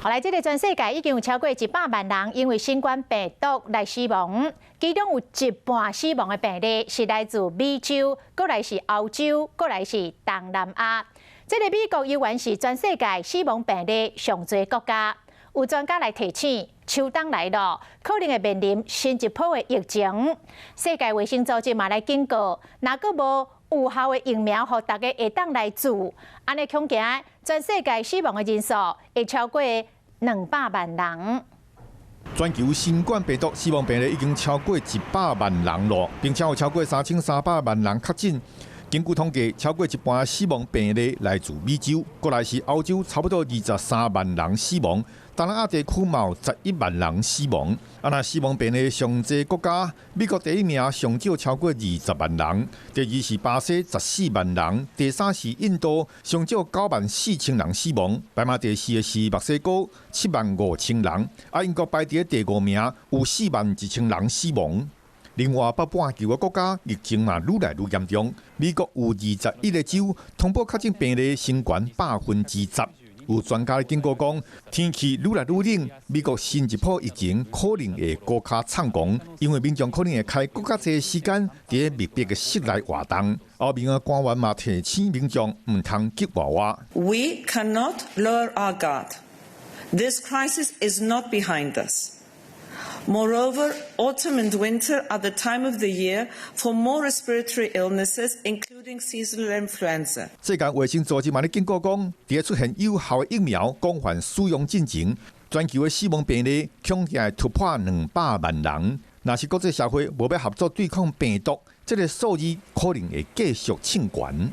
后来，这个全世界已经有超过100万人因为新冠病毒来死亡，其中有一半死亡的病例是来自美洲，过来是欧洲，过来是东南亚。这个美国依然是全世界死亡病例上多国家。有专家来提醒，秋冬来了，可能会面临新一波的疫情。世界卫生组织嘛来警告，若阁无有效的疫苗，互大家会当来做，安尼恐惊全世界死亡的人数会超过200万人。全球新冠病毒死亡病例已经超过100万人了，并且有超过3300万人确诊。根据统计，超过一半死亡病例来自美洲，过来是欧洲，差不多23万人死亡。东南亚地区嘛有11万人死亡。那死亡病例上济国家，美国第一名上少超过20万人，第二是巴西14万人，第三是印度上少94000人死亡，排名第四的是墨西哥75000人，英国排伫第5名，有41000人死亡。另外，北半球的国家疫情嘛愈来愈严重。美国有21个州通报确诊病例升悬10%。有专家警告讲，天气愈来愈冷，美国新一波疫情可能会更加猖狂，因为民众可能会开更加侪时间伫密闭的室内活动。欧盟的官员嘛提醒民众唔通急娃娃。We cannot lower our guard. This crisis is not behind us. Moreover, autumn and winter are the time of the year for more respiratory illnesses, including seasonal influenza. 世界卫生组织嘛咧警告讲，伫出现有效的疫苗广泛使用进前，全球的死亡病例恐惊会突破200万人。若是国际社会无要合作对抗病毒，这个数字可能会继续升悬。